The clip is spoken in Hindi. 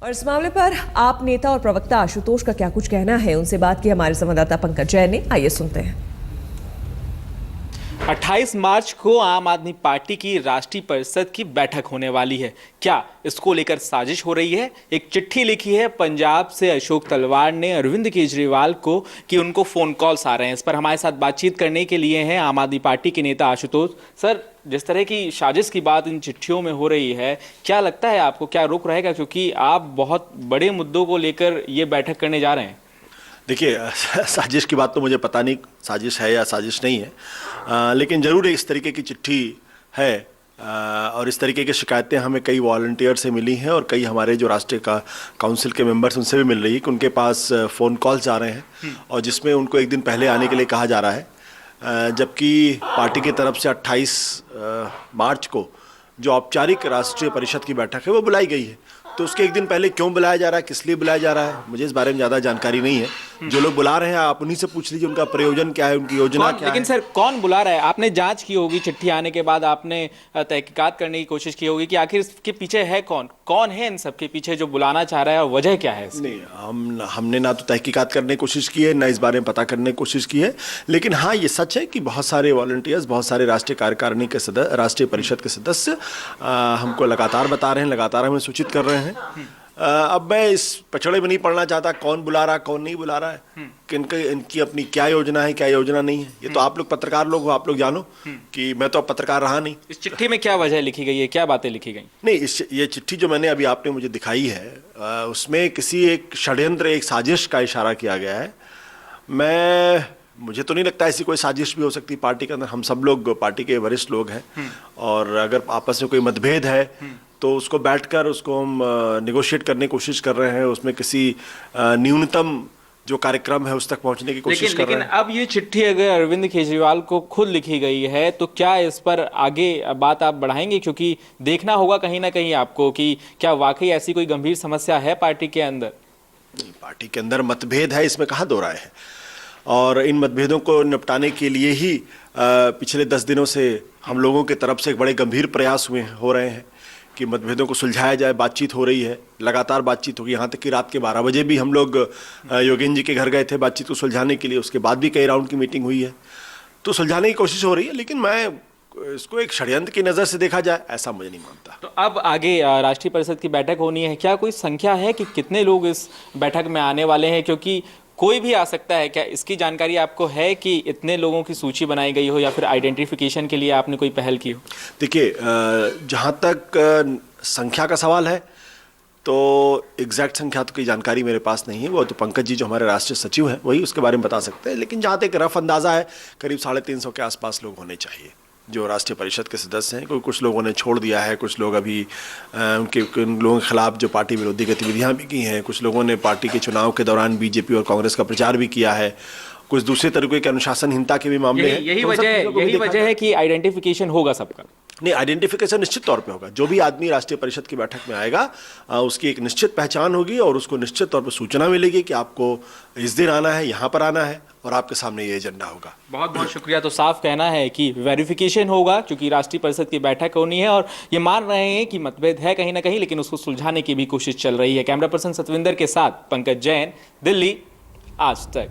और इस मामले पर आप नेता और प्रवक्ता आशुतोष का क्या कुछ कहना है, उनसे बात की हमारे संवाददाता पंकज जैन ने। आइए सुनते हैं। 28 मार्च को आम आदमी पार्टी की राष्ट्रीय परिषद की बैठक होने वाली है। क्या इसको लेकर साजिश हो रही है? एक चिट्ठी लिखी है पंजाब से अशोक तलवार ने अरविंद केजरीवाल को कि उनको फोन कॉल्स आ रहे हैं। इस पर हमारे साथ बातचीत करने के लिए हैं आम आदमी पार्टी के नेता आशुतोष। सर, जिस तरह की साजिश की बात इन चिट्ठियों में हो रही है, क्या लगता है आपको, क्या रुख रहेगा? क्योंकि आप बहुत बड़े मुद्दों को लेकर ये बैठक करने जा रहे हैं। देखिए, साजिश की बात तो मुझे पता नहीं साजिश है या साजिश नहीं है, लेकिन ज़रूर इस तरीके की चिट्ठी है और इस तरीके की शिकायतें हमें कई वॉलंटियर से मिली हैं और कई हमारे जो राष्ट्रीय काउंसिल के मेंबर्स उनसे भी मिल रही है कि उनके पास फ़ोन कॉल्स आ रहे हैं और जिसमें उनको एक दिन पहले आने के लिए कहा जा रहा है, जबकि पार्टी की तरफ से 28 मार्च को जो औपचारिक राष्ट्रीय परिषद की बैठक है वो बुलाई गई है। तो उसके एक दिन पहले क्यों बुलाया जा रहा है, किस लिए बुलाया जा रहा है, मुझे इस बारे में ज़्यादा जानकारी नहीं है। जो लोग बुला रहे हैं आप उन्हीं से पूछ लीजिए उनका प्रयोजन क्या है, उनकी योजना क्या है। लेकिन सर, कौन बुला रहा है? आपने जांच की होगी, चिट्ठी आने के बाद आपने तहकीकात करने की कोशिश की होगी कि आखिर इसके पीछे है कौन है इन सबके पीछे जो बुलाना चाह रहा है और वजह क्या है? नहीं, हमने ना तो तहकीकात करने की कोशिश की है, ना इस बारे में पता करने की कोशिश की है, लेकिन हाँ ये सच है कि बहुत सारे वॉलंटियर्स, बहुत सारे राष्ट्रीय कार्यकारिणी के सदस्य, राष्ट्रीय परिषद के सदस्य हमको लगातार बता रहे हैं, लगातार हमें सूचित कर रहे हैं। अब मैं इस पचड़े में नहीं पड़ना चाहता कौन बुला रहा है कौन नहीं बुला रहा है, कि इनकी अपनी क्या योजना है क्या योजना नहीं है। ये तो आप लोग पत्रकार लोग हो, आप लोग जानो कि मैं तो अब पत्रकार रहा नहीं। इस चिट्ठी में क्या वजह लिखी गई है, क्या बातें लिखी गई? नहीं, ये चिट्ठी जो मैंने अभी आपने मुझे दिखाई है उसमें किसी एक षड्यंत्र, एक साजिश का इशारा किया गया है। मुझे तो नहीं लगता ऐसी कोई साजिश भी हो सकती पार्टी के अंदर। हम सब लोग पार्टी के वरिष्ठ लोग हैं और अगर आपस में कोई मतभेद है तो उसको बैठकर उसको हम निगोशिएट करने की कोशिश कर रहे हैं, उसमें किसी न्यूनतम जो कार्यक्रम है उस तक पहुंचने की कोशिश कर रहे हैं। लेकिन अब ये चिट्ठी अगर अरविंद केजरीवाल को खुद लिखी गई है तो क्या इस पर आगे बात आप बढ़ाएंगे? क्योंकि देखना होगा कहीं ना कहीं आपको कि क्या वाकई ऐसी कोई गंभीर समस्या है पार्टी के अंदर। पार्टी के अंदर मतभेद है, इसमें कहाँ दो राय है, और इन मतभेदों को निपटाने के लिए ही पिछले 10 दिनों से हम लोगों की तरफ से एक बड़े गंभीर प्रयास हो रहे हैं कि मतभेदों को सुलझाया जाए। बातचीत हो रही है, लगातार बातचीत होगी, यहाँ तक कि रात के 12 बजे भी हम लोग योगेंद्र जी के घर गए थे बातचीत को सुलझाने के लिए। उसके बाद भी कई राउंड की मीटिंग हुई है, तो सुलझाने की कोशिश हो रही है, लेकिन मैं इसको एक षड्यंत्र की नज़र से देखा जाए ऐसा मुझे नहीं मानता। तो अब आगे राष्ट्रीय परिषद की बैठक होनी है, क्या कोई संख्या है कि कितने लोग इस बैठक में आने वाले हैं? क्योंकि कोई भी आ सकता है, क्या इसकी जानकारी आपको है कि इतने लोगों की सूची बनाई गई हो या फिर आइडेंटिफिकेशन के लिए आपने कोई पहल की हो? देखिए, जहाँ तक संख्या का सवाल है तो एग्जैक्ट संख्या तो कोई जानकारी मेरे पास नहीं है, वो तो पंकज जी जो हमारे राष्ट्रीय सचिव हैं वही उसके बारे में बता सकते हैं। लेकिन जहाँ तक रफ अंदाज़ा है करीब 350 के आसपास लोग होने चाहिए जो राष्ट्रीय परिषद के सदस्य हैं। कुछ लोगों ने छोड़ दिया है, कुछ लोग अभी उन लोगों के खिलाफ जो पार्टी विरोधी गतिविधियां भी की हैं, कुछ लोगों ने पार्टी के चुनाव के दौरान बीजेपी और कांग्रेस का प्रचार भी किया है, कुछ दूसरे तरीके के अनुशासनहीनता के भी मामले हैं। यही वजह है कि आइडेंटिफिकेशन होगा सबका। नहीं, आइडेंटिफिकेशन निश्चित तौर पे होगा। जो भी आदमी राष्ट्रीय परिषद की बैठक में आएगा उसकी एक निश्चित पहचान होगी और उसको निश्चित तौर पर सूचना मिलेगी कि आपको इस दिन आना है, यहाँ पर आना है और आपके सामने ये एजेंडा होगा। बहुत बहुत शुक्रिया। तो साफ कहना है कि वेरिफिकेशन होगा क्योंकि राष्ट्रीय परिषद की बैठक होनी है और ये मान रहे हैं कि मतभेद है कहीं ना कहीं, लेकिन उसको सुलझाने की भी कोशिश चल रही है। कैमरा पर्सन सतविंदर के साथ पंकज जैन, दिल्ली, आज तक।